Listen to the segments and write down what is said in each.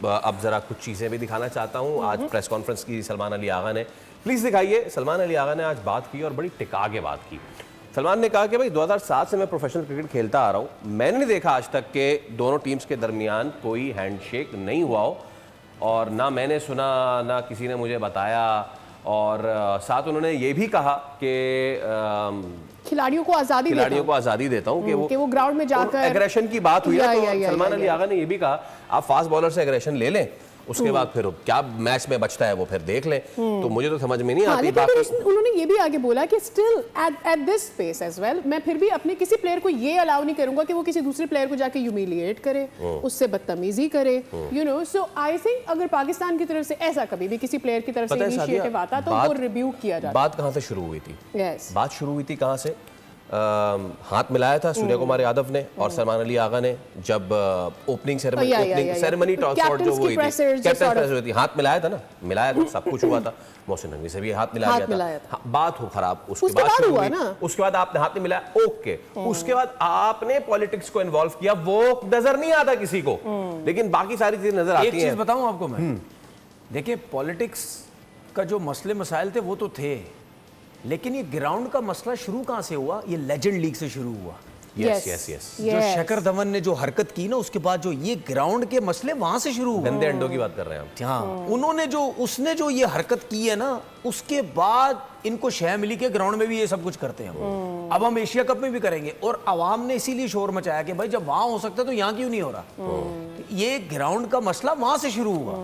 अब ज़रा कुछ चीज़ें भी दिखाना चाहता हूँ। आज प्रेस कॉन्फ्रेंस की सलमान अली आगा ने, प्लीज़ दिखाइए। सलमान अली आगा ने आज बात की और बड़ी टिका के बात की। सलमान ने कहा कि भाई 2007 से मैं प्रोफेशनल क्रिकेट खेलता आ रहा हूँ, मैंने नहीं देखा आज तक कि दोनों टीम्स के दरमियान कोई हैंडशेक नहीं हुआ हो, और ना मैंने सुना ना किसी ने मुझे बताया। और साथ उन्होंने ये भी कहा कि खिलाड़ियों को आज़ादी देता हूँ कि वो ग्राउंड में जाकर एग्रेशन की बात हुई है। तो सलमान अली आगा ने ये भी कहा आप फास्ट बॉलर से एग्रेशन ले लें, उसके बाद फिर क्या मैच में बचता है वो फिर देख लें। तो मुझे तो समझ में नहीं आती बात। उन्होंने ये भी आगे बोला कि still at this space as well मैं फिर भी अपने किसी प्लेयर को ये अलाउ नहीं करूंगा कि वो किसी दूसरे प्लेयर को जाके ह्यूमिलिएट करे, उससे बदतमीजी करे, you know. So I think अगर पाकिस्तान की तरफ से ऐसा कभी भी किसी प्लेयर की तरफ से इनिशिएटिव आता तो वो रिव्यू किया जाता। बात कहां से शुरू हुई थी? बात शुरू हुई थी कहां से? हाथ मिलाया था सूर्य कुमार यादव ने और सलमान अली आगा ने जब ओपनिंग सेरेमनी टॉस जो हुई थी, कैप्टन हुई थी, हाथ मिलाया था ना, मिलाया था, सब कुछ हुआ था। मोहसिन नकवी से भी हाथ मिलाया गया था। बात हो खराब, उसके बाद हुआ ना, उसके बाद आपने हाथ नहीं मिलाया, ओके। उसके बाद आपने पॉलिटिक्स को इन्वॉल्व किया, वो नजर नहीं आता किसी को, लेकिन बाकी सारी चीजें नजर आती हैं। एक चीज बताऊं आपको मैं, देखिए पॉलिटिक्स का जो मसले मसाइल थे वो तो थे, लेकिन ये ग्राउंड का मसला शुरू कहां से हुआ? ये लेजेंड लीग से शुरू हुआ। यस। जो शेखर धवन ने जो हरकत की ना, उसके बाद जो ये ग्राउंड के मसले वहां से शुरू हुए। गंदे अंडों की बात कर रहे हैं आप। हाँ, उसने जो ये हरकत की है ना, उसके बाद इनको शह मिली के ग्राउंड में भी ये सब कुछ करते हैं। अब हम एशिया कप में भी करेंगे, और आवाम ने इसीलिए शोर मचाया कि भाई जब वहां हो सकता है तो यहाँ क्यों नहीं हो रहा। ये ग्राउंड का मसला वहां से शुरू हुआ।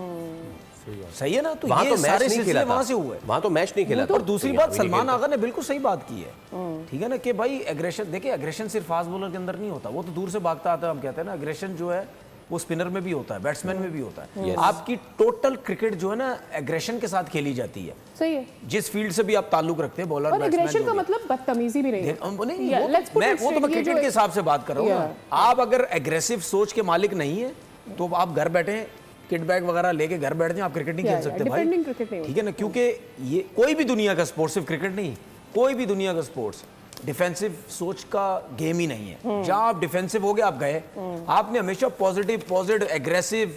सही है ना? तो ये सारे सिलसिले वहां से हुए। वहां तो मैच नहीं खेला। और दूसरी बात, सलमान आगा ने बिल्कुल सही बात की है, ठीक है ना, कि भाई एग्रेशन, देखिए एग्रेशन सिर्फ फास्ट बॉलर के अंदर नहीं होता, वो तो दूर से भागता आता है। हम कहते हैं ना, एग्रेशन जो है वो स्पिनर में भी होता है, बैट्समैन में भी होता है। आपकी टोटल क्रिकेट जो है ना एग्रेशन के साथ खेली जाती है। सही है। जिस फील्ड से भी आप ताल्लुक रखते हैं, बॉलर बैट्समैन, एग्रेशन का मतलब बदतमीजी भी नहीं। वो तो मैं क्रिकेट के हिसाब से बात कर रहा हूँ। आप अगर एग्रेसिव सोच के मालिक नहीं है तो आप घर बैठे किट बैग वगैरह लेके घर बैठ जाए, आप क्रिकेट नहीं खेल सकते भाई, ठीक है ना? क्योंकि ये कोई भी दुनिया का स्पोर्ट्स, सिर्फ क्रिकेट नहीं, कोई भी दुनिया का स्पोर्ट्स डिफेंसिव सोच का गेम ही नहीं है। जहां आप डिफेंसिव हो गए, आप गए। आपने हमेशा पॉजिटिव एग्रेसिव,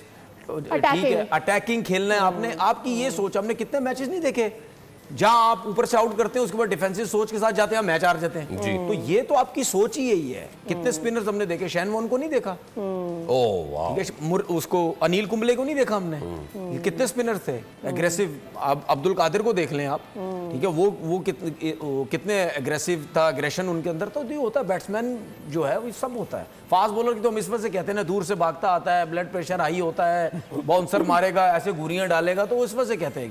ठीक है, अटैकिंग खेलना है आपने। आपकी ये सोच, हमने कितने मैचेस नहीं देखे जहां आप ऊपर से आउट करते हैं, उसके बाद डिफेंसिव सोच के साथ जाते हैं, मैच हार जाते हैं जी। तो ये तो आपकी सोच ही यही है। कितने स्पिनर्स हमने देखे, शैन वॉर्न को नहीं देखा, ओह वाह, उसको अनिल कुंबले को नहीं देखा हमने। ये कितने स्पिनर थे एग्रेसिव। अब्दुल कादिर को देख लें आप, ठीक है, वो कितने एग्रेसिव था, एग्रेशन उनके अंदर। तो ये होता है, बैट्समैन जो है वो सब होता है। फास्ट बॉलर की तो हम इस वजह से कहते हैं ना, दूर से भागता आता है, ब्लड प्रेशर हाई होता है, बाउंसर मारेगा, ऐसे घुरियां डालेगा, तो उस वजह से कहते हैं।